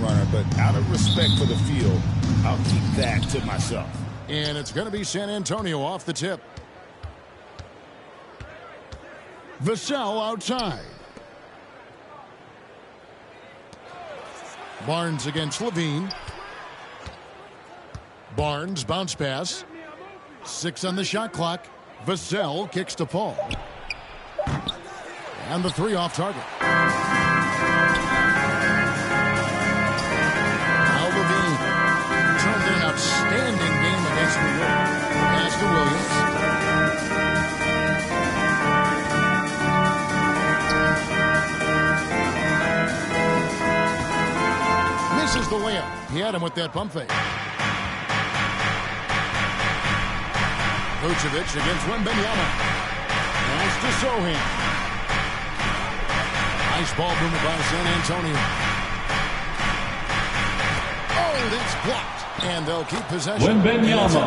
runner, but out of respect for the field, I'll keep that to myself. And it's going to be San Antonio off the tip. Vassell outside. Barnes against Levine. Barnes bounce pass. 6 on the shot clock. Vassell kicks to Paul. And the 3 off target. Now Levine turned in an outstanding game against New York. Pass to Williams. Misses the layup. He had him with that pump fake. Vucevic against Wembanyama. Pass to Sohan. Nice ball movement by San Antonio. Oh, that's blocked. And they'll keep possession. Wembanyama.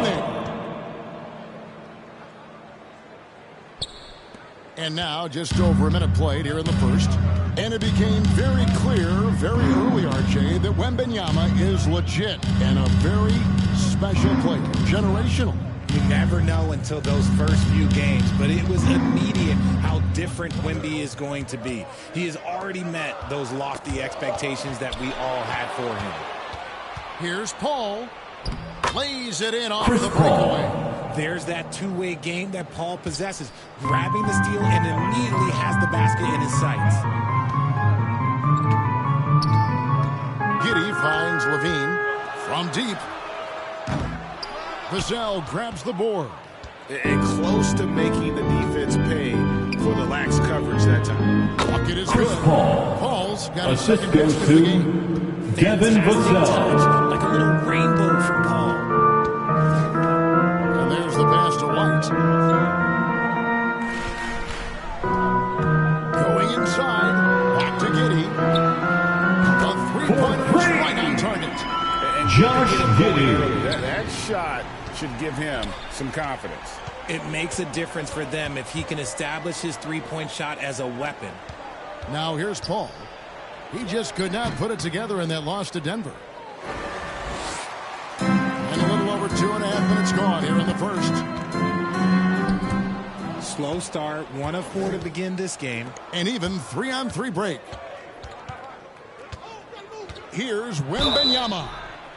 And now just over a minute played here in the first. And it became very clear very early, RJ, that Wembanyama is legit and a very special player. Generational. You never know until those first few games, but it was immediate how different Wemby is going to be. He has already met those lofty expectations that we all had for him. Here's Paul. Lays it in off the breakaway. There's that two-way game that Paul possesses, grabbing the steal and immediately has the basket in his sights. Giddey finds Levine from deep. Vassell grabs the board. And close to making the defense pay for the lax coverage that time. Bucket is Chris good. Paul. Paul's got Assist a second goes basket of the game. to Devin Vassell. Like a little rainbow from Paul. And there's the pass to White. Going inside. Back to Giddey. The three-pointer is right on target. And Josh Giddey. That shot should give him some confidence. It makes a difference for them if he can establish his three-point shot as a weapon. Now here's Paul. He just could not put it together in that loss to Denver. And a little over 2.5 minutes gone here in the first. Slow start, 1 of 4 to begin this game. And even 3-on-3 break. Here's Wembanyama.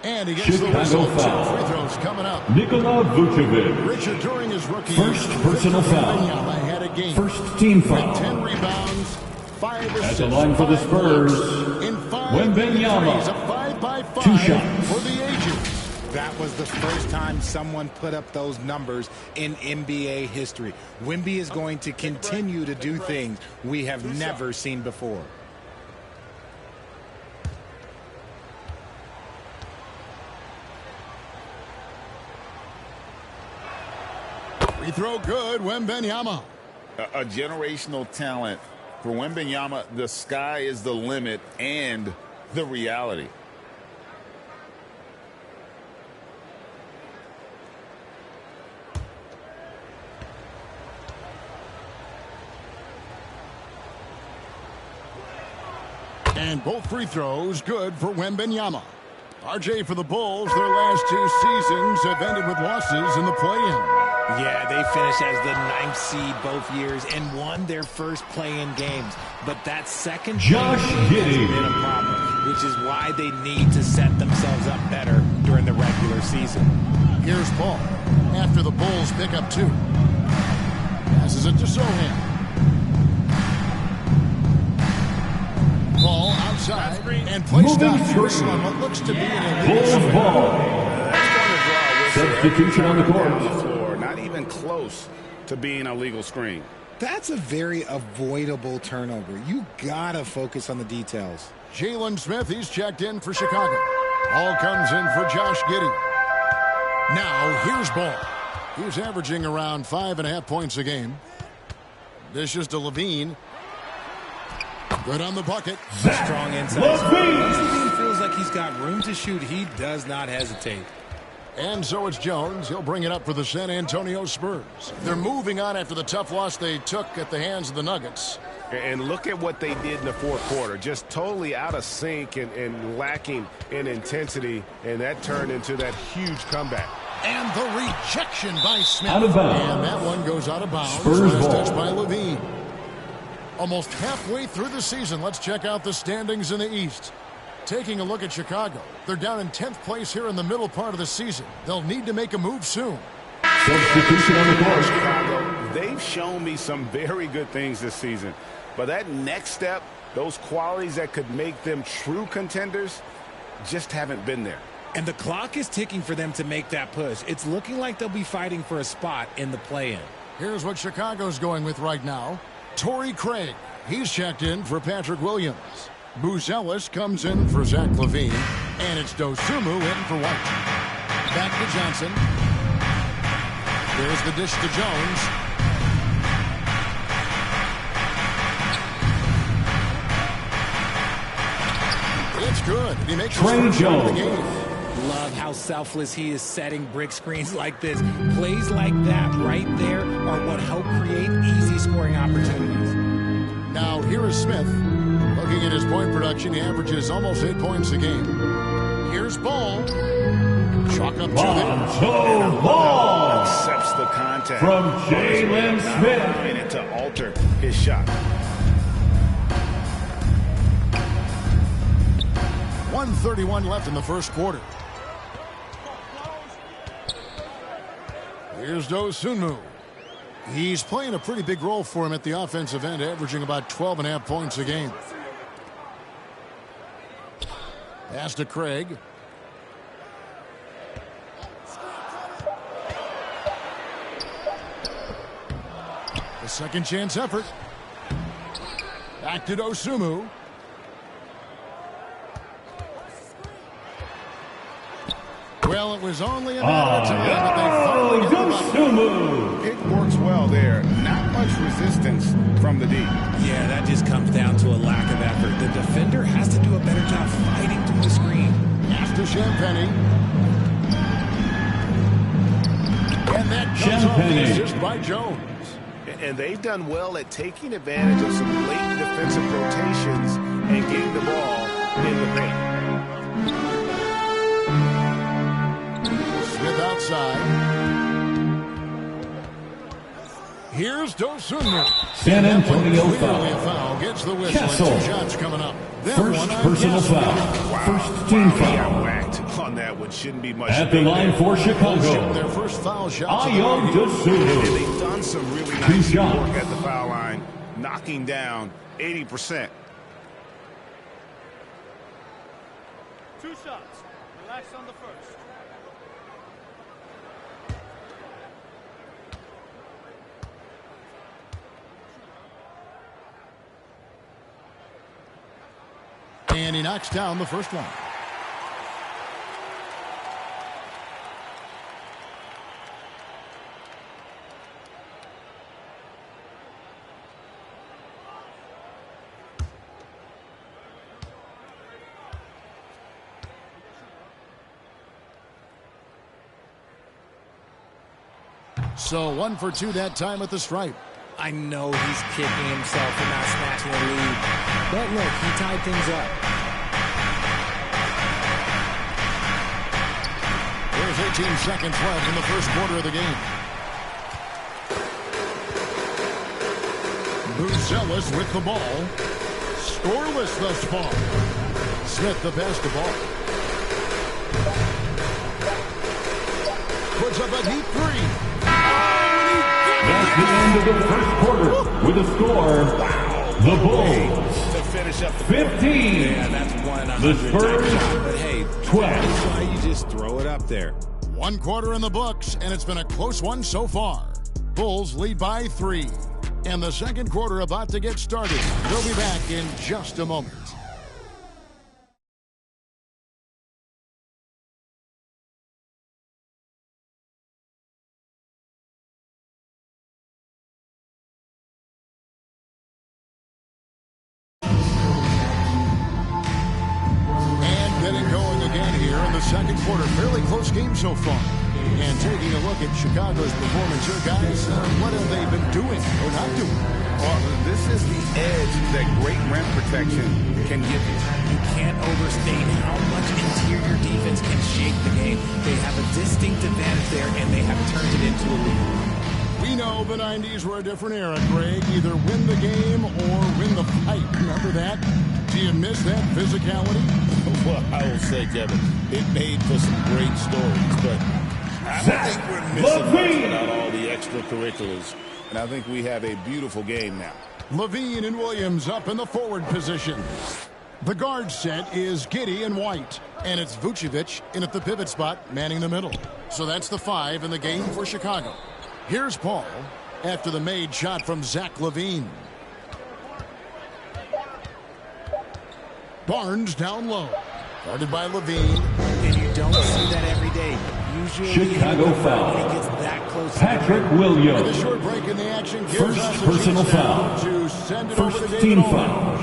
And he gets the whistle. 2 free throws coming up. Nikola Vucevic. Richard, during his rookie First personal foul. Wembanyama had a game. First team foul. With 10 rebounds, 5 assists. At the line for the Spurs, in 5 Wembanyama. threes, a 5-by-5 2 shots. for the ages. That was the first time someone put up those numbers in NBA history. Wemby is going to continue to do things we have never seen before. Free throw good, Wembanyama. A generational talent. For Wembanyama, the sky is the limit and the reality. And both free throws good for Wembanyama. RJ, for the Bulls, their last 2 seasons have ended with losses in the play-in. Yeah, they finished as the 9th seed both years and won their first play-in games. But that second Josh Giddey has been a problem, which is why they need to set themselves up better during the regular season. Here's Paul after the Bulls pick up 2. Passes it to Sohan. Ball outside and placed out first on what looks to be an illegal Bulls ball. Substitution on the court. Not even close to being a legal screen. That's a very avoidable turnover. You gotta focus on the details. Jalen Smith, he's checked in for Chicago. Ball comes in for Josh Giddey. Now here's Ball. He's averaging around 5.5 points a game. Dishes to Levine. Good on the bucket. Strong inside. Levine feels like he's got room to shoot. He does not hesitate. And so it's Jones. He'll bring it up for the San Antonio Spurs. They're moving on after the tough loss they took at the hands of the Nuggets. And look at what they did in the fourth quarter. Just totally out of sync and lacking in intensity. And that turned into that huge comeback. And the rejection by Smith. Out of bounds. And that one goes out of bounds. Spurs Last ball. touch by Levine. Almost halfway through the season, let's check out the standings in the East. Taking a look at Chicago. They're down in 10th place here in the middle part of the season. They'll need to make a move soon. Substitution on the court. Chicago, they've shown me some very good things this season. But that next step, those qualities that could make them true contenders, just haven't been there. And the clock is ticking for them to make that push. It's looking like they'll be fighting for a spot in the play-in. Here's what Chicago's going with right now. Torrey Craig. He's checked in for Patrick Williams. Bulls Ellis comes in for Zach Levine. And it's Dosumu in for White. Back to Johnson. There's the dish to Jones. It's good. He makes his first shot of the game. Love how selfless he is setting brick screens like this. Plays like that right there are what help create easy scoring opportunities. Now here is Smith. Looking at his point production, he averages almost 8 points a game. Here's Ball. Chalk up to Lonzo Ball Accepts the contact. from Jalen Smith. And it to alter his shot. 1:31 left in the first quarter. Here's Dosunmu. He's playing a pretty big role for him at the offensive end, averaging about 12.5 points a game. Pass to Craig. A second chance effort. Back to Dosunmu. Well, it was only a matter of time, but they finally get the ball. Pick works well there. Not much resistance from the D. Yeah, that just comes down to a lack of effort. The defender has to do a better job fighting through the screen. Pass to Champagny. And that comes off the assist by Jones. And they've done well at taking advantage of some late defensive rotations and getting the ball in the paint. Smith outside. Here's Dosunmu. San Antonio Clearly foul. a foul. Gets the whistle. Kessel. And 2 shots coming up. That First one on personal Kessel. foul. First team He got foul. whacked on that one. Shouldn't be much. At the line for Shooting Chicago, their first foul shots. of the Ayo night. And Dosunmu. they've done some really 2 nice shots. work at the foul line, knocking down 80%. 2 shots. Relax on the first. And he knocks down the first one. So 1 for 2 that time at the stripe. I know he's kicking himself for not snatching a lead. But look, he tied things up. There's 18 seconds left in the first quarter of the game. Bulls Ellis with the ball. Scoreless thus far. Smith the pass to ball. Puts up a deep 3. That's the end of the first quarter with a score. The Bulls To finish up the 15. Yeah, that's 1 in 100 The type Spurs, shot. But hey, 12. that's why you just throw it up there. 1 quarter in the books, and it's been a close one so far. Bulls lead by 3. And the second quarter about to get started. They'll be back in just a moment. And getting going again here in the second quarter. Fairly close game so far. And taking a look at Chicago's performance here, guys, what have they been doing or not doing? Well, this is the edge that great rim protection can give you. You can't overstate how much interior defense can shape the game. They have a distinct advantage there, and they have turned it into a lead. We know the 90s were a different era, Greg. Either win the game or win the fight. Remember that? Do you miss that physicality? Well, I will say, Kevin, it made for some great stories, but I don't think we're missing much without all the extracurriculars. And I think we have a beautiful game now. Levine and Williams up in the forward position. The guard set is Giddey and White. And it's Vucevic in at the pivot spot, manning the middle. So that's the 5 in the game for Chicago. Here's Paul after the made shot from Zach Levine. Barnes down low. Guarded by Levine. And you don't see that every day. Usually Chicago foul. when he gets that close Patrick And the Williams. short break in the action gives First us a personal chance now foul. to send it over First to team David Olin. foul.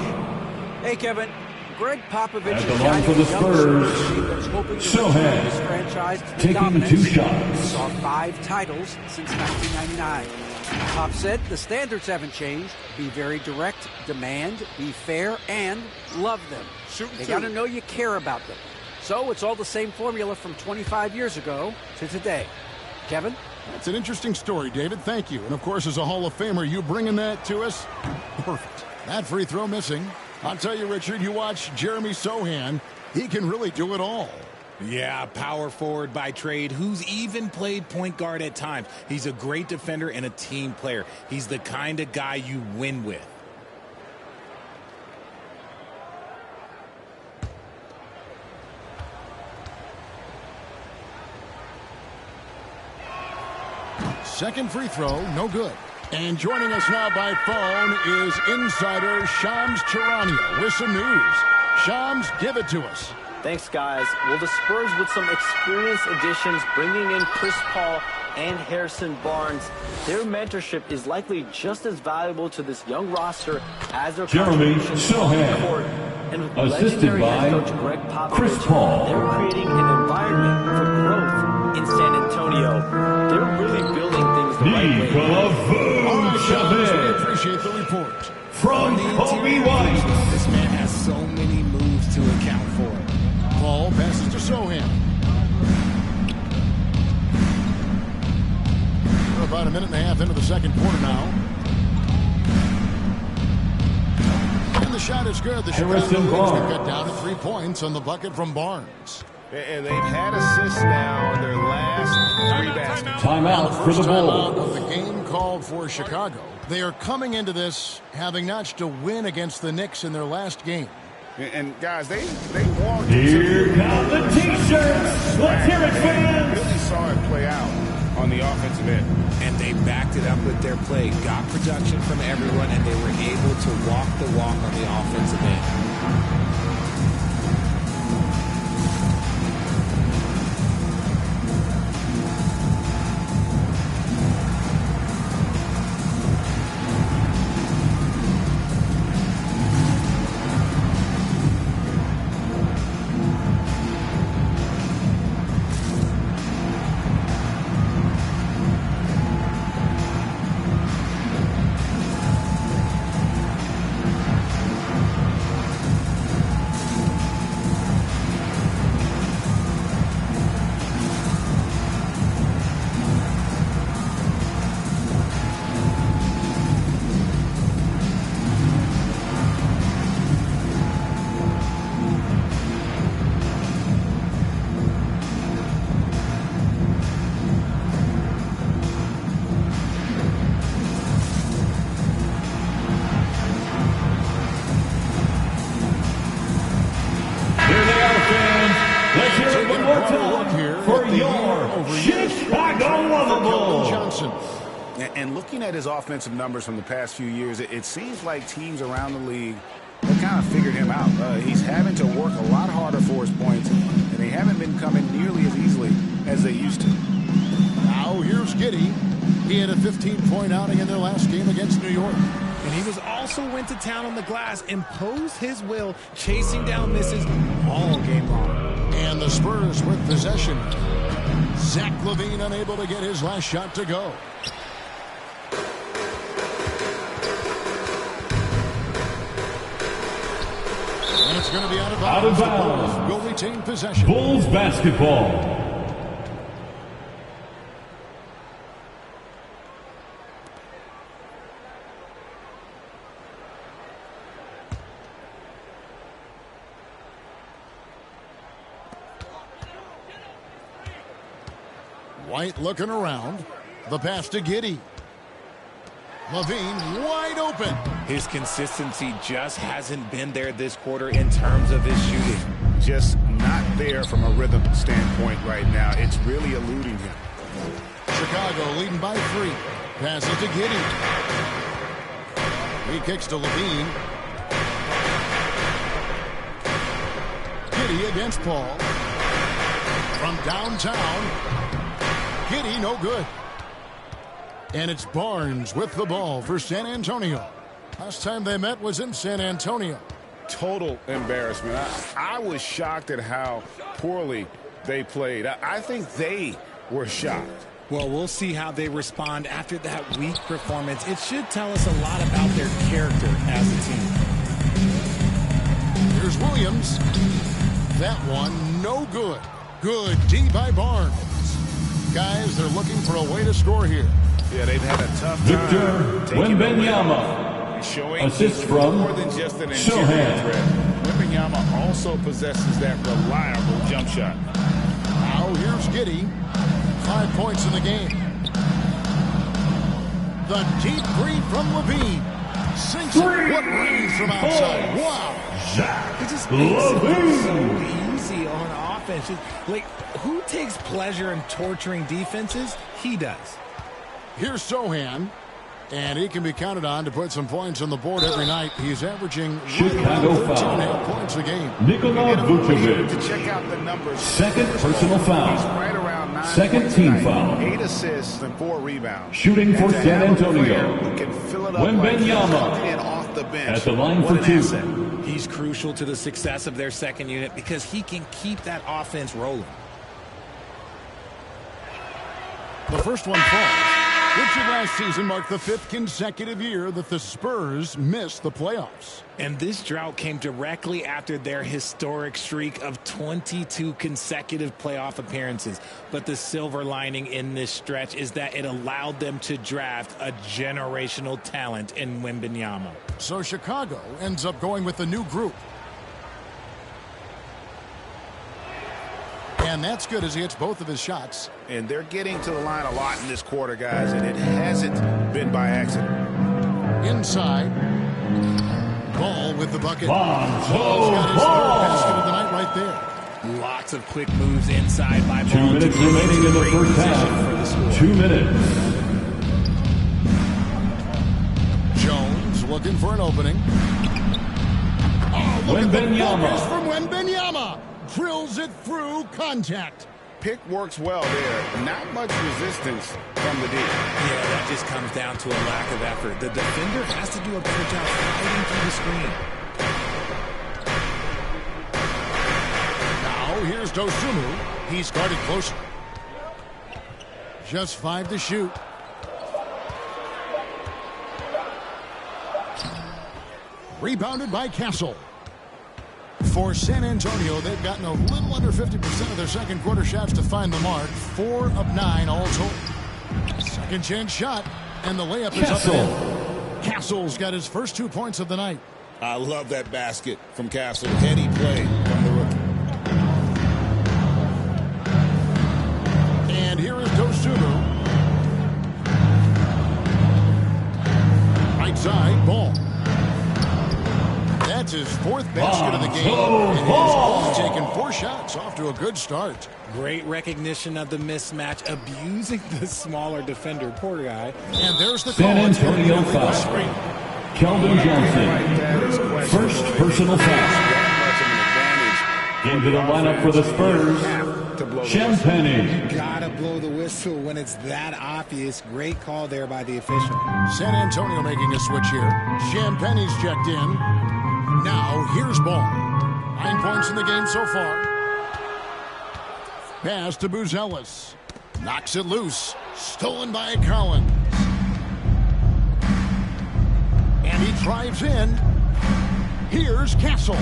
Hey, Kevin. Greg Popovich At is the line guiding for the a young Spurs, team that's hoping to Sohan, return this franchise to taking dominance. 2 shots. Saw 5 titles since 1999. Pop said the standards haven't changed. Be very direct, demand, be fair, and love them. They got to know you care about them. So it's all the same formula from 25 years ago to today. Kevin? That's an interesting story, David. Thank you. And, of course, as a Hall of Famer, you bringing that to us? Perfect. That free throw missing. I'll tell you, Richard, you watch Jeremy Sohan. He can really do it all. Yeah, power forward by trade, who's even played point guard at times. He's a great defender and a team player. He's the kind of guy you win with. Second free throw, no good. And joining us now by phone is insider Shams Charania with some news. Shams, give it to us. Thanks, guys. Well, the Spurs with some experienced additions, bringing in Chris Paul and Harrison Barnes. Their mentorship is likely just as valuable to this young roster as their Jeremy contributions on the Sohan. court. And with Assisted legendary by head coach Greg Popovich, Chris Paul. they're creating an environment for growth in San Antonio. They're really building things the right way. All right, Shams, we Nikola appreciate the report. from Kobe White. This man has so many moves to account for. Paul passes to Sohan. We're about a minute and a half into the second quarter now. And the shot is good. The Chicago Harrison Bulls Barnes. cut down to 3 points on the bucket from Barnes. And they've had assists now in their last 3 baskets. Timeout for the First timeout Bulls. of the game called for Chicago. They are coming into this having notched a win against the Knicks in their last game. And guys, they walked Here come the T-shirts. Let's hear it, fans. really saw it play out on the offensive end. And they backed it up with their play, got production from everyone, and they were able to walk the walk on the offensive end. Here they are, fans. Let's hear it one more time for your Chicago Lovable. Johnson. And looking at his offensive numbers from the past few years, it seems like teams around the league have kind of figured him out. He's having to work a lot harder for his points, and they haven't been coming nearly as easily as they used to. Now here's Giddey. He had a 15-point outing in their last game against New York. And he was also went to town on the glass, imposed his will, chasing down misses all game long. And the Spurs with possession. Zach LaVine unable to get his last shot to go. And it's going to be out of bounds. Out of bounds. Will retain possession. Bulls basketball. White looking around. The pass to Giddey. LaVine wide open. His consistency just hasn't been there this quarter in terms of his shooting. Just not there from a rhythm standpoint right now. It's really eluding him. Chicago leading by 3. Passes to Giddey. He kicks to LaVine. Giddey against Paul. From downtown. Giddey, no good. And it's Barnes with the ball for San Antonio. Last time they met was in San Antonio. Total embarrassment. I was shocked at how poorly they played. I think they were shocked. Well, we'll see how they respond after that weak performance. It should tell us a lot about their character as a team. Here's Williams. That one, no good. Good D by Barnes. Guys, they're looking for a way to score here. Yeah, they've had a tough Victor time. Wembanyama. Showing Assist from more than just an interior threat. Wembanyama also possesses that reliable jump shot. Now here's Giddey. 5 points in the game. The deep three from LaVine. Sinks it. What range from outside. Wow. It just makes it so easy on offense. Like, who takes pleasure in torturing defenses? He does. Here's Sohan. And he can be counted on to put some points on the board every night. He's averaging Chicago 13.5 points a game. Nikola Vucevic. To check out the numbers. Second personal foul. He's right around 9 Second points team tonight. foul. 8 assists and 4 rebounds. Shooting for And to San have a player Antonio. who can fill it up Wembanyama. like coming in off the bench. At the line What for an 2. asset. He's crucial to the success of their second unit because he can keep that offense rolling. The first one falls. Which of last season marked the 5th consecutive year that the Spurs missed the playoffs. And this drought came directly after their historic streak of 22 consecutive playoff appearances. But the silver lining in this stretch is that it allowed them to draft a generational talent in Wembanyama. So Chicago ends up going with a new group. And that's good as he hits both of his shots. And they're getting to the line a lot in this quarter, guys, and it hasn't been by accident. Inside. Ball with the bucket. Lonzo Ball's got his Ball. third basket of the night right there. Lots of quick moves inside by 2 Ball. minutes remaining in the Great first position for the half. score. 2 minutes. Jones looking for an opening. Oh, look at the Wembanyama. focus from Wembanyama. Drills it through contact. Pick works well there. Not much resistance from the D. Yeah, that just comes down to a lack of effort. The defender has to do a better job fighting through the screen. Now here's Dosunmu. He's guarded closer. Just 5 to shoot. Rebounded by Castle. For San Antonio, they've gotten a little under 50% of their second quarter shots to find the mark. 4 of 9 all told. Second chance shot, and the layup is up and in. Castle's got his first 2 points of the night. I love that basket from Castle. Heady play from the rookie. And here is Dosunmu. Right side, Ball. That's his 4th basket of the game. And he's only taken 4 shots, off to a good start. Great recognition of the mismatch, abusing the smaller defender, poor guy. And there's the call. San Antonio foul. Kelvin Johnson. First personal foul. Into the lineup for the Spurs. Champagne. Gotta blow the whistle when it's that obvious. Great call there by the official. San Antonio making a switch here. Champagne's checked in. Now here's Ball. 9 points in the game so far. pass to Buzelis. Knocks it loose. Stolen by Collins. And he drives in. Here's Castle.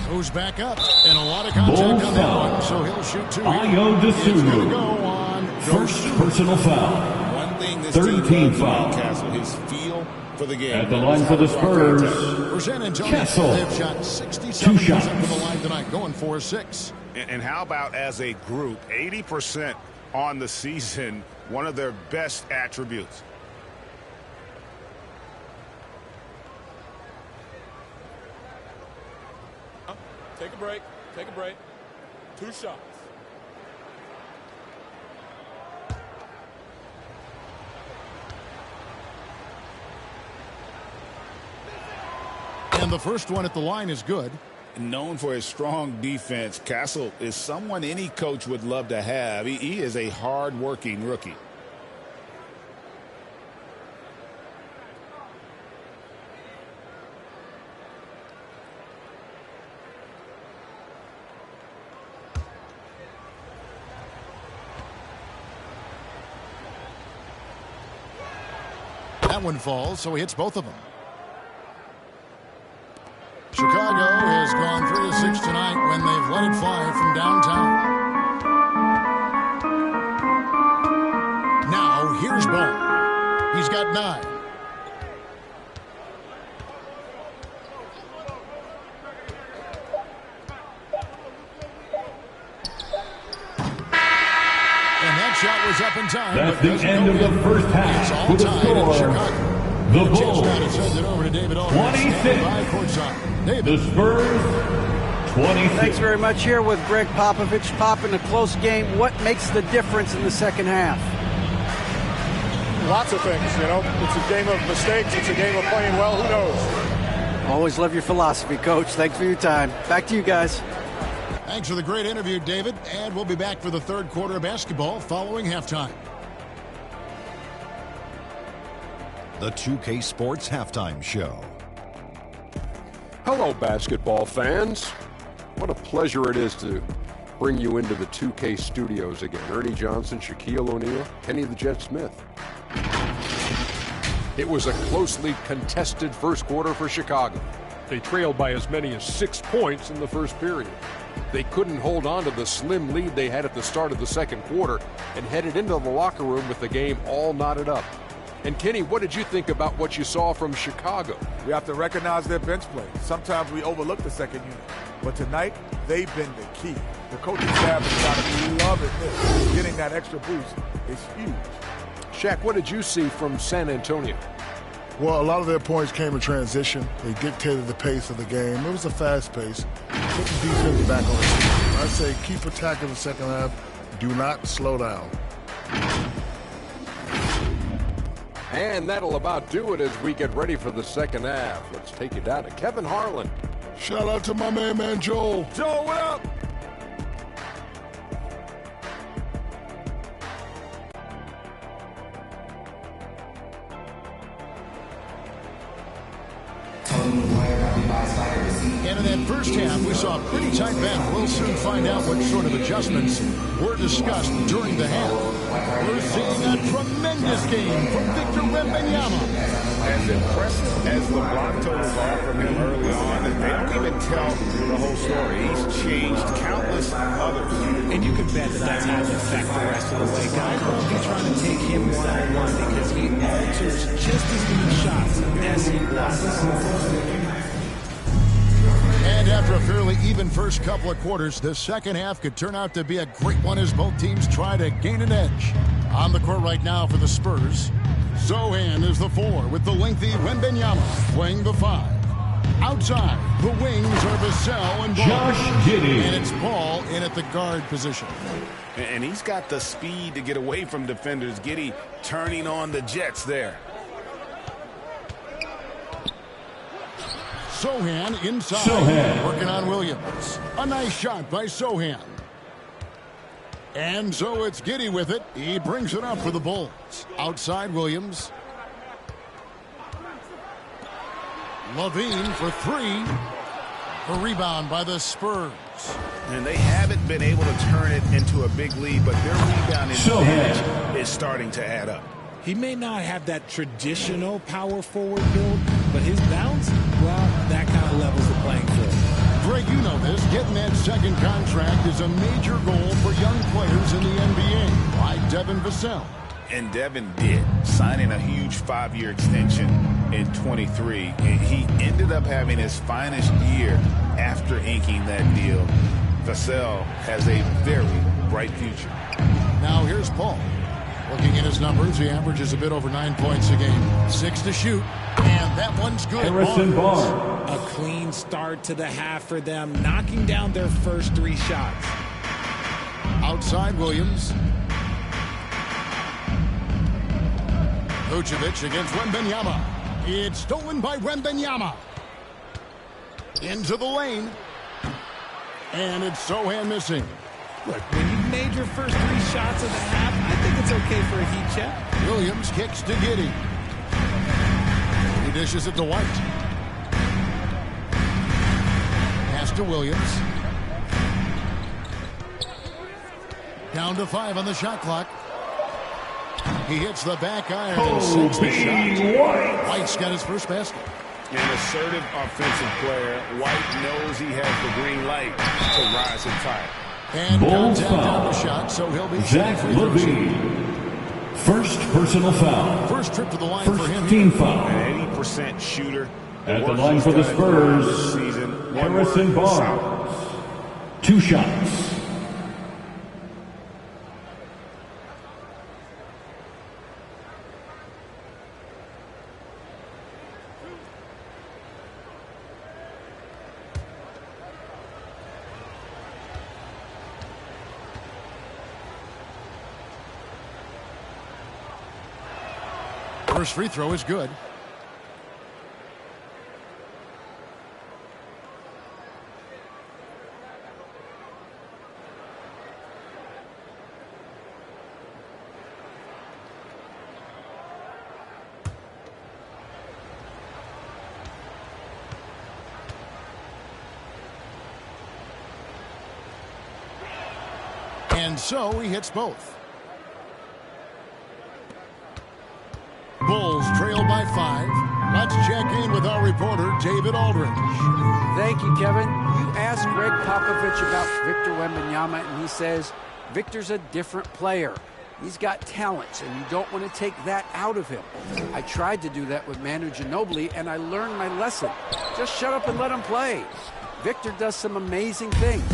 Goes back up. And a lot of contact on that one. So he'll shoot two. He's going to go on. First personal foul. One thing this 13 foul. Castle, his feel for the game. At the line for the Spurs, For San Antonio, Castle. they've shot 67% from the line tonight, going 4-6. And how about as a group, 80% on the season, one of their best attributes. Take a break. Take a break. 2 shots. And the first one at the line is good. Known for his strong defense, Castle is someone any coach would love to have. He is a hard-working rookie. That one falls, so he hits both of them. Chicago has gone 3 of 6 tonight when they've let it fly from downtown. Now, here's Ball. He's got 9. And that shot was up in time. That's the end of the first half. With the score, the Bulls 26. The Spurs 26. Thanks very much. Here with Greg Popovich. Pop, in a close game, what makes the difference in the second half? Lots of things, you know. It's a game of mistakes. It's a game of playing well. Who knows? Always love your philosophy, Coach. Thanks for your time. Back to you guys. Thanks for the great interview, David. And we'll be back for the third quarter of basketball following halftime. The 2K Sports Halftime Show. Hello, basketball fans. What a pleasure it is to bring you into the 2K studios again. Ernie Johnson, Shaquille O'Neal, Kenny the Jet Smith. It was a closely contested first quarter for Chicago. They trailed by as many as 6 points in the first period. They couldn't hold on to the slim lead they had at the start of the second quarter and headed into the locker room with the game all knotted up. And Kenny, what did you think about what you saw from Chicago? We have to recognize their bench play. Sometimes we overlook the second unit. But tonight, they've been the key. The coaching staff has got to be loving this. Getting that extra boost is huge. Shaq, what did you see from San Antonio? Well, a lot of their points came in transition. They dictated the pace of the game. It was a fast pace. Put the defense back on the field. I say keep attacking the second half. Do not slow down. And that'll about do it as we get ready for the second half. Let's take you down to Kevin Harlan. Shout out to my man Joel. Joel, what up? And in that first half, we saw a pretty tight battle. We'll soon find out what sort of adjustments were discussed during the half. We're seeing a tremendous game from Victor Wembanyama. As impressive as the block totals are from him early on, they don't even tell the whole story. He's changed countless others. And you can bet that that's having an effect the rest of the way. Guys won't be trying to take him one-on-one because he alters just as many shots as he blocks. And after a fairly even first couple of quarters, the second half could turn out to be a great one as both teams try to gain an edge. On the court right now for the Spurs, Zohan is the 4 with the lengthy Wembanyama playing the 5. Outside, the wings are Vassell and Ball. Josh Giddey. And it's Ball in at the guard position. And he's got the speed to get away from defenders. Giddey turning on the Jets there. Zohan inside, working on Williams. A nice shot by Zohan. And so it's Giddey with it. He brings it up for the Bulls. Outside Williams. Levine for 3. A rebound by the Spurs. And they haven't been able to turn it into a big lead, but their rebounding advantage is starting to add up. He may not have that traditional power forward build, but his bounce, well, that kind of levels the playing field. Greg, you know this. Getting that second contract is a major goal for young players in the NBA, like Devin Vassell. And Devin did, signing a huge 5-year extension in 23. And he ended up having his finest year after inking that deal. Vassell has a very bright future. Now here's Paul. Looking at his numbers, he averages a bit over 9 points a game. 6 to shoot, and that one's good. Harrison Barnes. A clean start to the half for them, knocking down their first 3 shots. Outside Williams. Vucevic against Wembanyama. It's stolen by Wembanyama. Into the lane. And it's Sohan missing. Look, when you've made your first 3 shots of the half, I think it's okay for a heat check. Williams kicks to Giddey. He dishes it to White. Pass to Williams. Down to 5 on the shot clock. He hits the back iron and sinks the shot. White's got his first basket. An assertive offensive player. White knows he has the green light to rise and fire. And Bulls contact foul. on the shot, so he'll be Zach LaVine. First personal foul. First trip to the line First for him. team foul. An 80% shooter. At the line for the Spurs, this season. Harrison Barnes. 2 shots. First free throw is good. And so he hits both. Bulls trail by 5. Let's check in with our reporter, David Aldridge. Thank you, Kevin. You asked Greg Popovich about Victor Wembanyama, and he says, Victor's a different player. He's got talents, and you don't want to take that out of him. I tried to do that with Manu Ginobili, and I learned my lesson. Just shut up and let him play. Victor does some amazing things.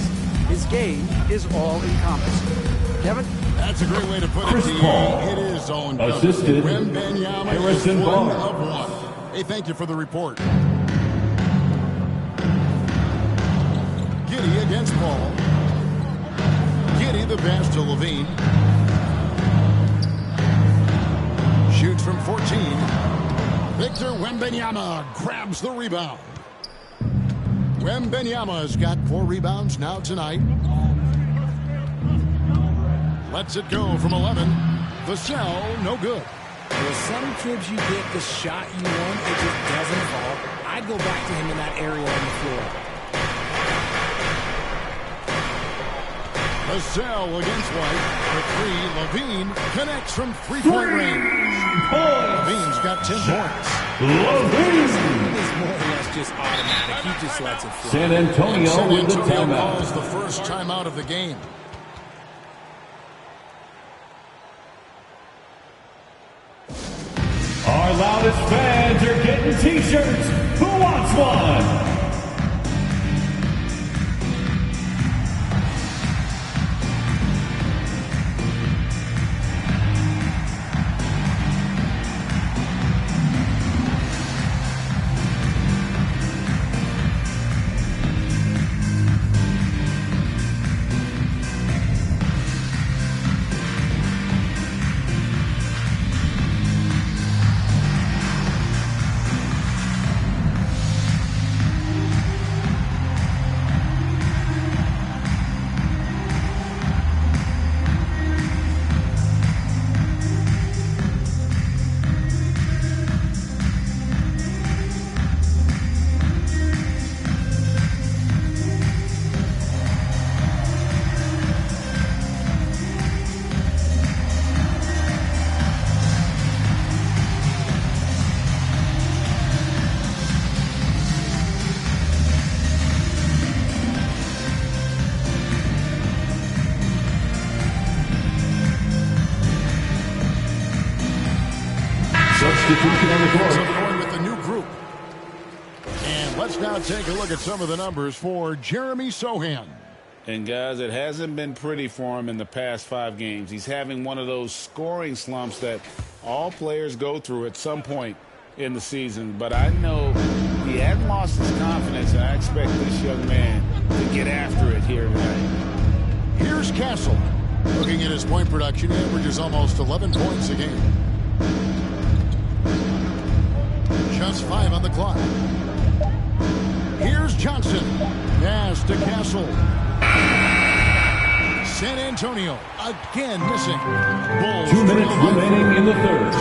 His game is all-encompassing. Kevin? That's a great way to put it. Chris Paul. It is on. Assisted. Wembanyama Harrison is 1 Barnes. of 1. Hey, thank you for the report. Giddey against Paul. Giddey the pass to LaVine. Shoots from 14. Victor Wembanyama grabs the rebound. Wembanyama's got 4 rebounds now tonight. Lets it go from 11. Vassell, no good. With some trips you get the shot you want, it just doesn't fall. I'd go back to him in that area on the floor. Vassell against White. For 3, LaVine connects from 3-point range. LaVine's got 10 points. LaVine. It's more or less just automatic. He just lets it fly. San Antonio San with the Antonio timeout. calls the first timeout of the game. Our loudest fans are getting t-shirts. Who wants one? substitution on the court. So going with the new group. And let's now take a look at some of the numbers for Jeremy Sohan. And, guys, it hasn't been pretty for him in the past 5 games. He's having one of those scoring slumps that all players go through at some point in the season. But I know he hadn't lost his confidence, and I expect this young man to get after it here tonight. Here's Castle. Looking at his point production, he averages almost 11 points a game. Just 5 on the clock. Here's Johnson. Pass to Castle. San Antonio again missing. Bulls 2 minutes remaining in the third.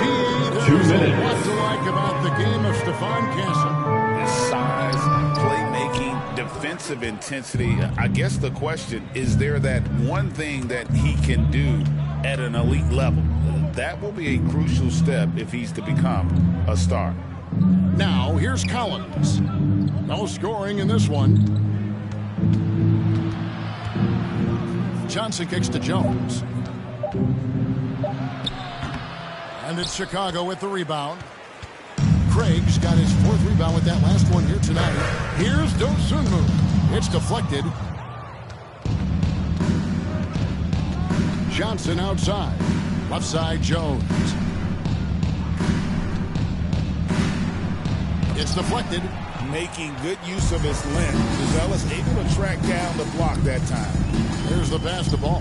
2 minutes. What to like about the game of Stephon Castle? His size, playmaking, defensive intensity. I guess the question, is there that one thing that he can do at an elite level? That will be a crucial step if he's to become a star. Now, here's Collins. No scoring in this one. Johnson kicks to Jones. And it's Chicago with the rebound. Craig's got his 4th rebound with that last one here tonight. Here's Dosunmu. It's deflected. Johnson outside. Left side, Jones. It's deflected. Making good use of his length. Ellis able to track down the block that time. Here's the pass to ball.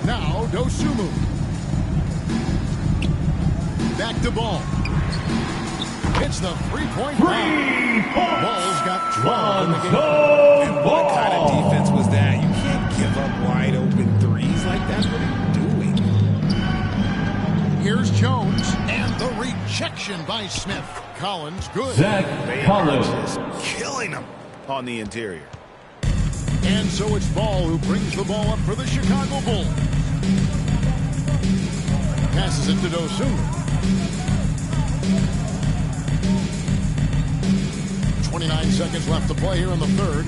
Now, Dosunmu. Back to ball. It's the three-point line. Ball's got 12 in the game. And what kind of defense was that? You can't give up wide open threes like that. What are you doing? Here's Jones. And the rejection by Smith. Collins, good. Zach Collins. Just killing him on the interior. And so it's Ball who brings the ball up for the Chicago Bulls. Passes it to Dosunmu. 29 seconds left to play here in the third.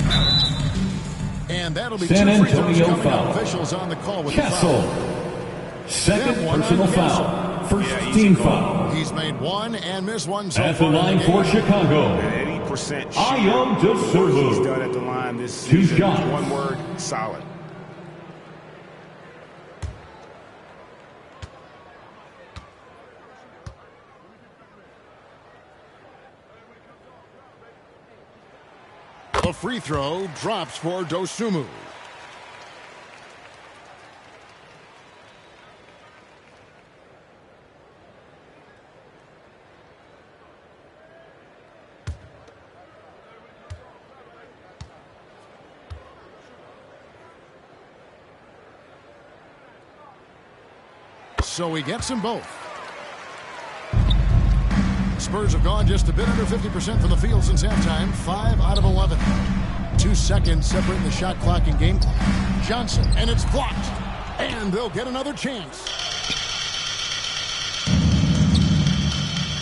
And that'll be San 2 free throws Antonio coming foul. up. Officials on the call with Castle. the foul. Second personal foul. First team foul. He's made 1 and missed 1 so At the far in line the for game. Chicago. At 80% I am Dosunmu. he's done at the line this 2 season. shots. One word, solid. The free throw drops for Dosunmu. So he gets them both. Spurs have gone just a bit under 50% from the field since halftime. 5 out of 11. 2 seconds separating the shot clock and game clock. Johnson, and it's blocked. And they'll get another chance.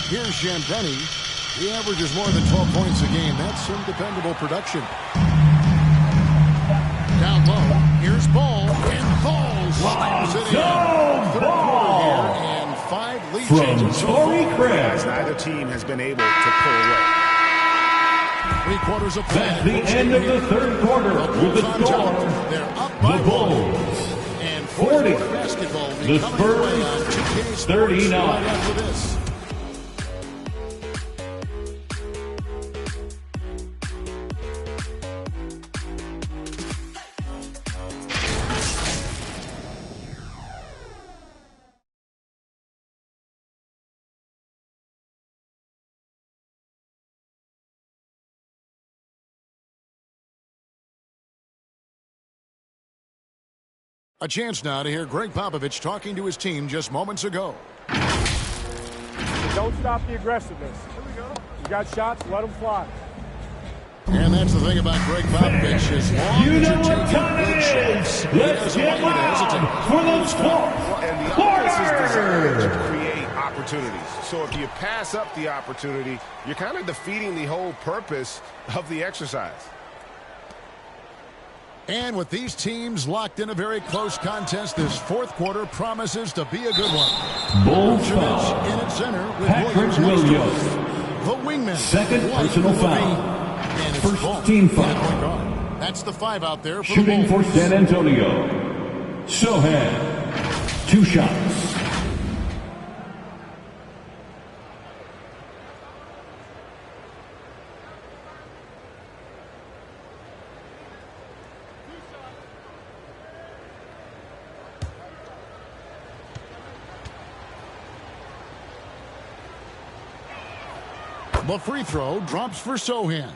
Here's Champagny. He averages more than 12 points a game. That's some dependable production. Down low. Here's Ball. And Ball slams it in. Third quarter here. And 5 lead changes so far. Neither team has been able to pull away. 3 quarters of play. That's the end of the third quarter with the score. They're up by The Bulls 40. Basketball The Spurs 39. Right after this. A chance now to hear Greg Popovich talking to his team just moments ago. Don't stop the aggressiveness. You got shots, let them fly. And that's the thing about Greg Popovich. As long You as know you're what taking time good it shots, is. he Let's doesn't get want you to hesitate. loud for the fourth And the offense is designed to quarter. create opportunities. So if you pass up the opportunity, you're kind of defeating the whole purpose of the exercise. And with these teams locked in a very close contest, this fourth quarter promises to be a good one. Bulls foul. In its center with Patrick Williams. The wingman. Second personal foul. And First team foul. That's the 5 out there for Shooting the Bulls. for San Antonio. Sohan. 2 shots. The free throw drops for Sohan.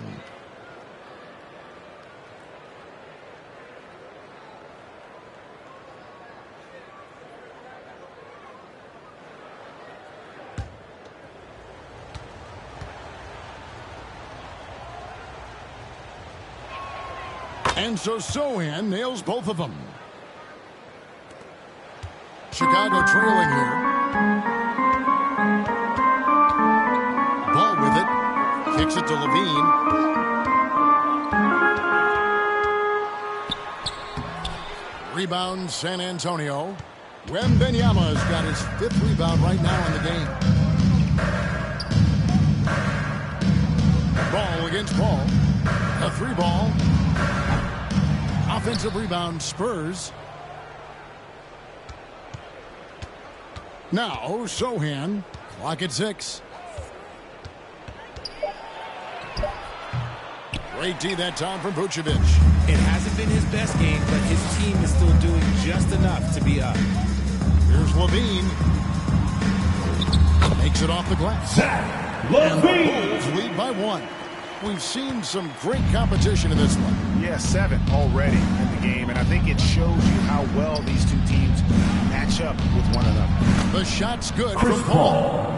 And so Sohan nails both of them. Chicago trailing here. Ball with it. Kicks it to Levine. Rebound San Antonio. Wembanyama's got his 5th rebound right now in the game. Ball against Ball. A 3 ball. Offensive rebound, Spurs. Now, Sohan. Clock at 6. Great D that time from Vucevic. It hasn't been his best game, but his team is still doing just enough to be up. Here's Levine. Makes it off the glass. Levine. And the Bulls lead by 1. We've seen some great competition in this one. Yeah, 7 already in the game, and I think it shows you how well these two teams match up with one another. The shot's good Chris from Paul.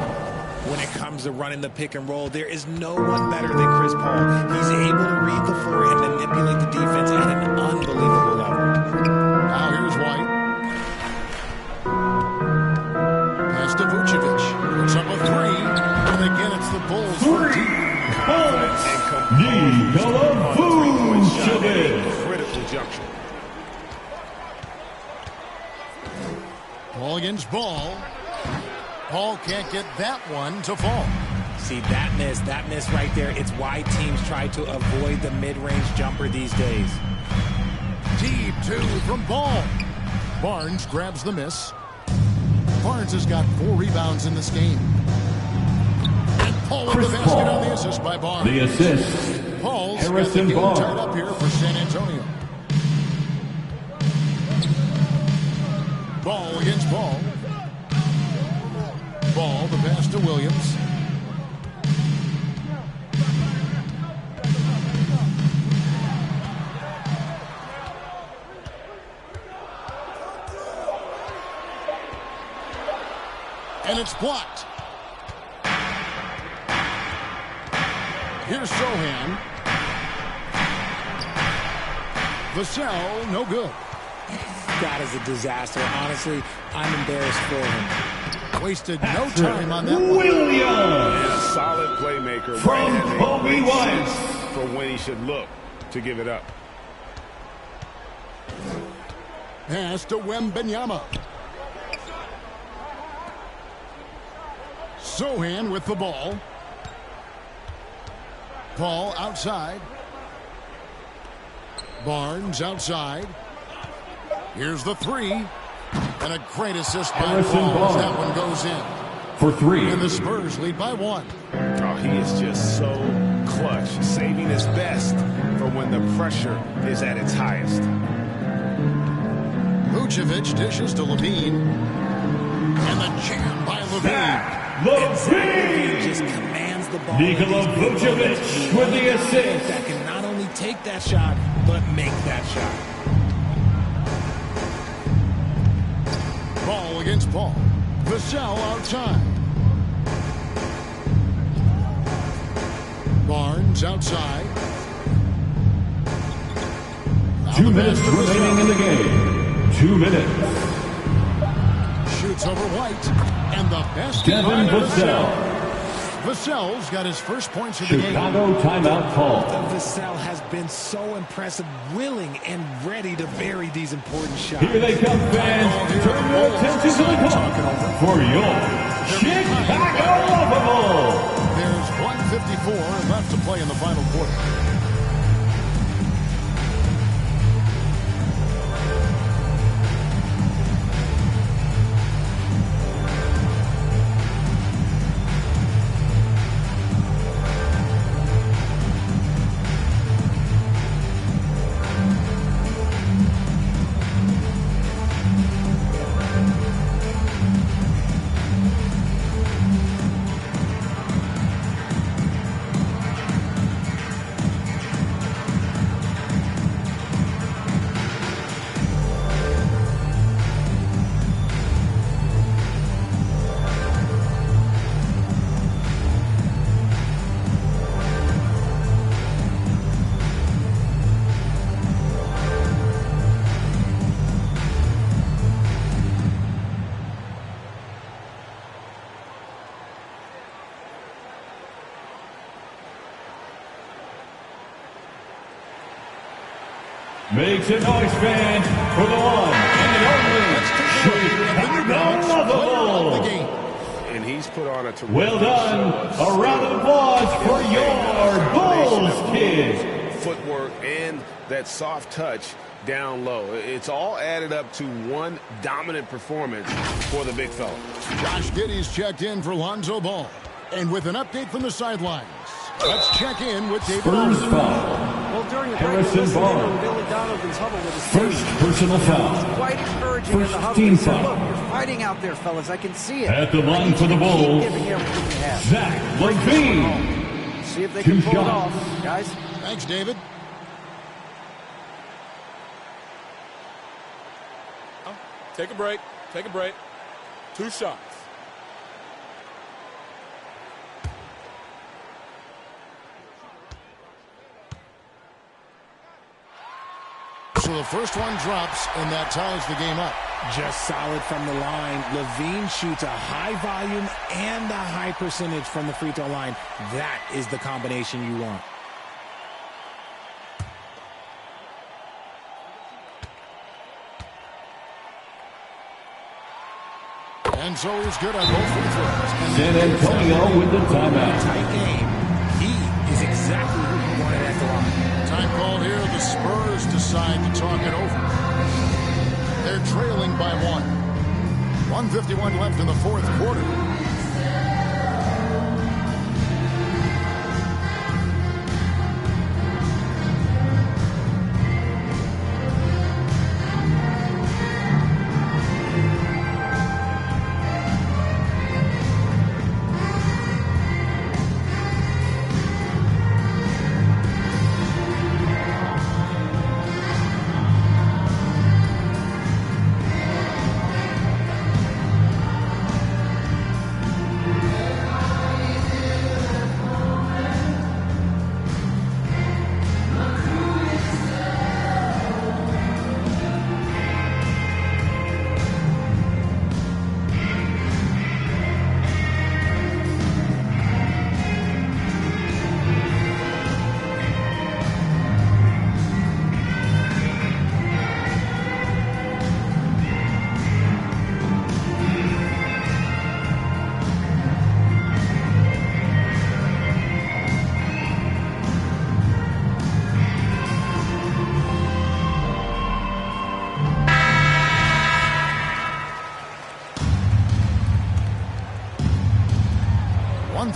When it comes to running the pick and roll, there is no one better than Chris Paul. He's able to read the floor and manipulate the defense at an unbelievable level. Now here's White. Pass to Vucevic. Puts up a 3. And again, it's the Bulls. 3. Nikola Vucevic. Critical junction. Ball against Ball. Paul can't get that one to fall. See, that miss right there, it's why teams try to avoid the mid-range jumper these days. Deep 2 from Ball. Barnes grabs the miss. Barnes has got 4 rebounds in this game. And Paul with the basket on the assist by Barnes. The assist. Paul's Harrison got the game Barnes. tied up here for San Antonio. Ball against Ball. Ball, the pass to Williams. And it's blocked. Here's Sohan. Vassell, no good. That is a disaster. Honestly, I'm embarrassed for him. Wasted no time on that one. Williams. And a solid playmaker. From Kobe White. For when he should look to give it up. Pass to Wembanyama. Sohan with the ball. Ball outside. Barnes outside. Here's the 3. And a great assist by Paul as that one goes in. For 3. And the Spurs lead by 1. Oh, he is just so clutch, saving his best for when the pressure is at its highest. Vucevic dishes to Levine. And the jam by Levine. Levine just commands the ball. Nikola Vucevic with the assist. That can not only take that shot, but make that shot. Ball against Paul. Vassell outside. Barnes outside. 2 minutes remaining in the game. 2 minutes. Shoots over White. And the best Devin Vassell. Vassell's got his first points of the game. Chicago timeout call. Vassell has been so impressive, willing and ready to vary these important shots. Here they come, fans. Turn your attention to the clock for your Chicago Lovable. There's 1:54 left to play in the final quarter. Make some noise, fans, for the one and only Chicago Lovable. And he's put on a terrific Well done. A round of applause for your Bulls kid. Footwork and that soft touch down low. It's all added up to one dominant performance for the big fella. Josh Giddey's checked in for Lonzo Ball. And with an update from the sidelines, let's check in with David. Spurs foul. Well, during the break, Harrison listening in on Barnes. Billy Donovan's huddle with his First team. personal foul. It's quite encouraging First in the huddle. team He said, foul. look, you're fighting out there, fellas. I can see it. At the I line need for you the to keep Bulls, giving everything you have. Zach LaVine. See if they Two can pull it shots. off, guys. Thanks, David. Take a break. Take a break. 2 shots. So the first one drops, and that ties the game up. Just solid from the line. LaVine shoots a high volume and a high percentage from the free throw line. That is the combination you want. And so he's good on both free throws. San Antonio with the timeout. Tight game. He is exactly who you wanted at the line. Time called here. The Spurs decide to talk it over. They're trailing by 1. 1:51 left in the fourth quarter.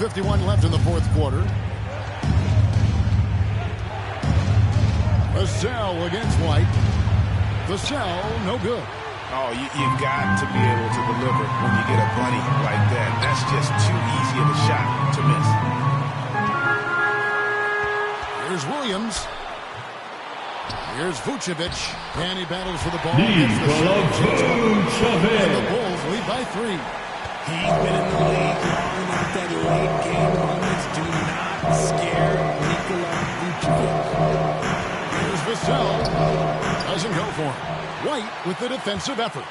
.51 left in the fourth quarter. Vassell against White. Vassell, no good. Oh, you've got to be able to deliver when you get a bunny like that. That's just too easy of a shot to miss. Here's Williams. Here's Vucevic. And he battles for the ball. Nikola Vucevic. And the Bulls lead by 3. He's been in the league long enough that late game moments do not scare Nikola Vucevic. Here's Vassell. Doesn't go for him. White with the defensive effort.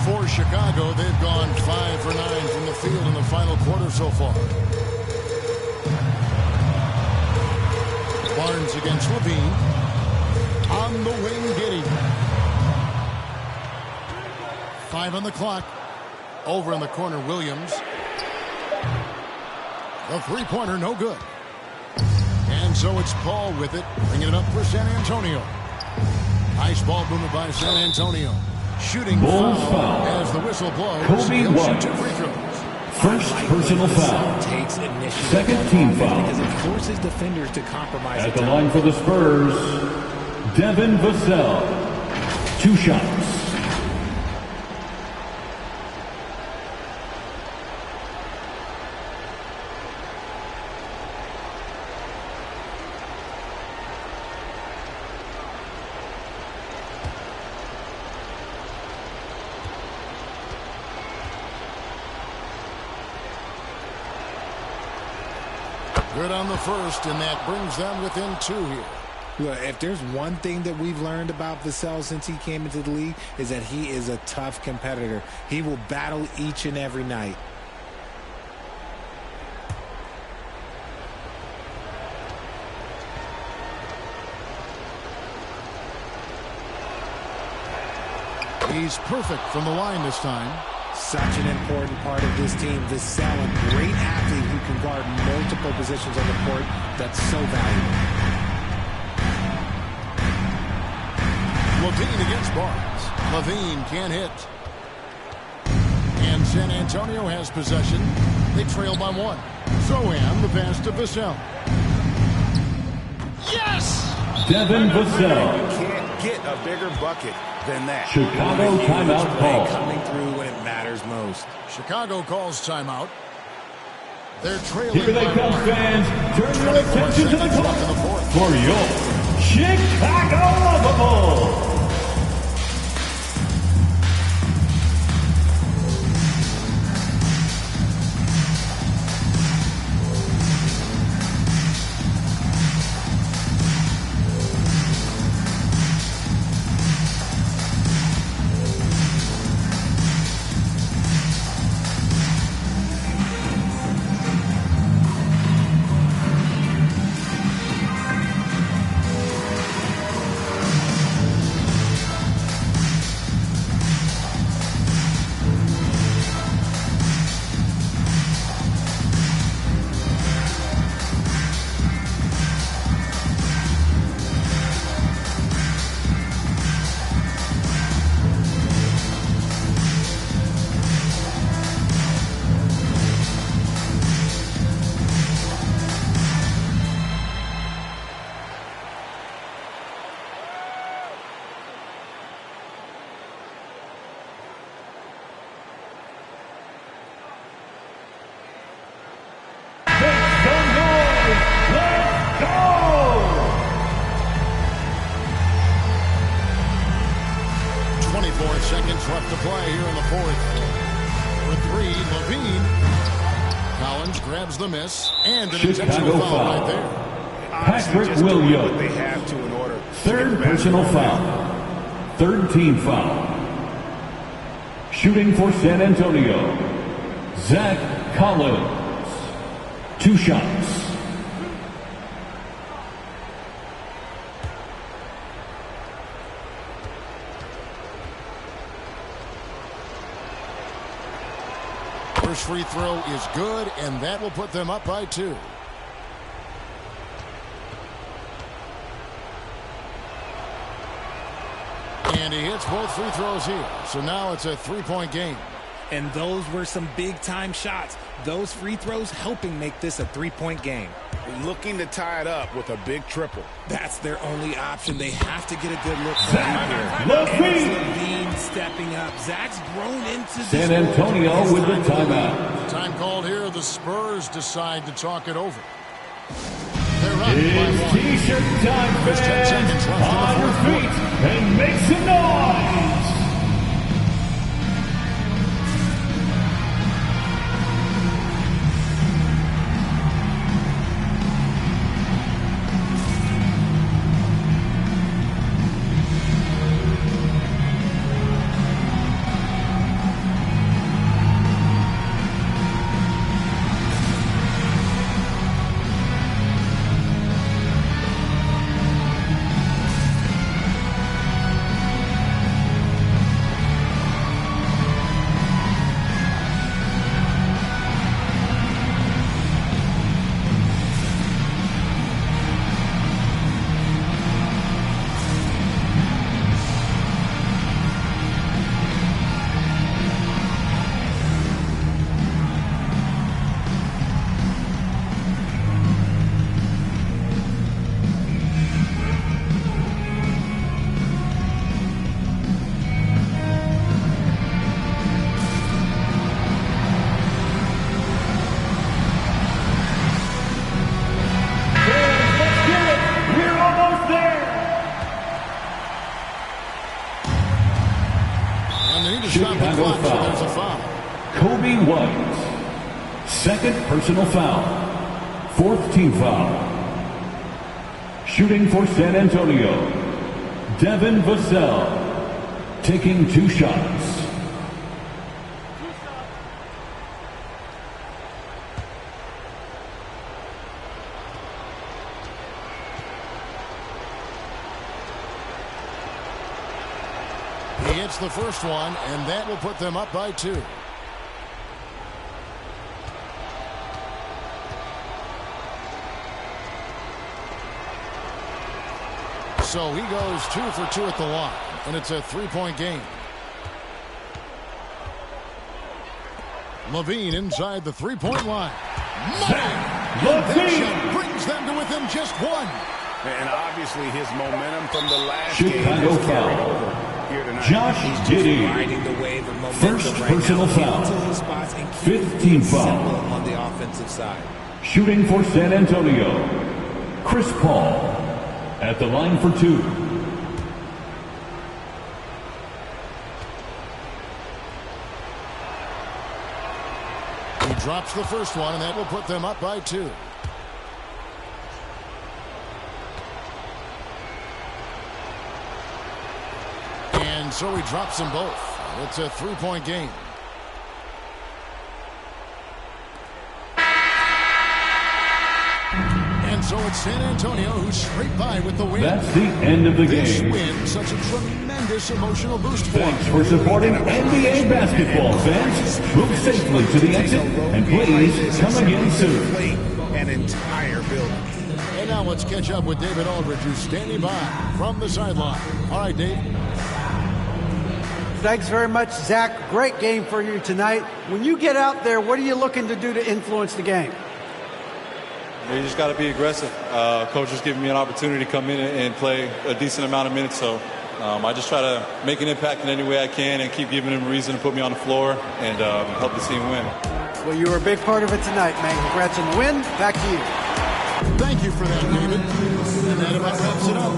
For Chicago, they've gone 5 for 9 from the field in the final quarter so far. Barnes against Levine. On the wing, Giddey. 5 on the clock. Over in the corner, Williams. The three-pointer, no good. And so it's Paul with it, bringing it up for San Antonio. Nice ball movement by San Antonio. Shooting Bulls foul as the whistle blows. Kobe White. 2 free throws. First personal foul. Takes initiative. Second team foul. Because it forces defenders to compromise. At the line for the Spurs, Devin Vassell. 2 shots. Good on the first, and that brings them within 2 here. Look, if there's one thing that we've learned about Vassell since he came into the league, is that he is a tough competitor. He will battle each and every night. He's perfect from the line this time. Such an important part of this team. Vassell, a great athlete who can guard multiple positions on the court. That's so valuable. Levine against Barnes. Levine can't hit. And San Antonio has possession. They trail by 1. Zohan, the pass to Vassell. Yes! Devin Vassell. You can't get a bigger bucket than that. Chicago timeout call. Coming through when it matters most. Chicago calls timeout. They're trailing. Here they come, fans. Turn your attention to the clock for your Chicago Bulls. Seconds left to play here in the fourth. For 3, Levine. Collins grabs the miss and an intentional foul right there. Patrick Williams. They have to in order. Third personal foul. Third team foul. Shooting for San Antonio, Zach Collins. 2 shots. First free throw is good, and that will put them up by 2. And he hits both free throws here. So now it's a 3-point game. And those were some big-time shots. Those free throws helping make this a 3-point game. Looking to tie it up with a big triple. That's their only option. They have to get a good look for Levine stepping up. Zach's grown into this. San Antonio with the timeout. Time called here. The Spurs decide to talk it over. It's T-shirt time, fans. On your feet and make some noise. And they need to stop the clock, so there's a foul. Kobe White. Second personal foul. Fourth team foul. Shooting for San Antonio, Devin Vassell, taking 2 shots. He hits the first one, and that will put them up by 2. So he goes 2 for 2 at the line, and it's a 3-point game. Levine inside the 3-point line. That shot brings them to within just 1. And obviously his momentum from the last Chicago game foul. Here tonight. Josh Giddey. First personal foul. Fifth team foul. On the offensive side. Shooting for San Antonio, Chris Paul. At the line for 2. He drops the first one, and that will put them up by 2. And so he drops them both. It's a 3-point game. And so it's San Antonio who's straight by with the win. That's the end of the this game. Win, such a tremendous emotional boost for Thanks for supporting NBA basketball, fans. Move safely to the exit, and please come again soon. An entire building. And now let's catch up with David Aldridge, who's standing by from the sideline. All right, Dave. Thanks very much, Zach. Great game for you tonight. When you get out there, what are you looking to do to influence the game? You just got to be aggressive. Coach is giving me an opportunity to come in and play a decent amount of minutes, so I just try to make an impact in any way I can and keep giving them a reason to put me on the floor and help the team win. Well, you were a big part of it tonight, man. Congrats on the win. Back to you. Thank you for that, David. And that about wraps it up.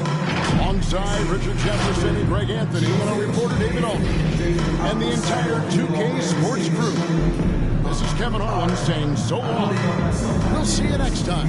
Alongside Richard Jefferson and Greg Anthony and our reporter David Aldridge and the entire 2K Sports crew. This is Kevin Harlan saying so long. We'll see you next time.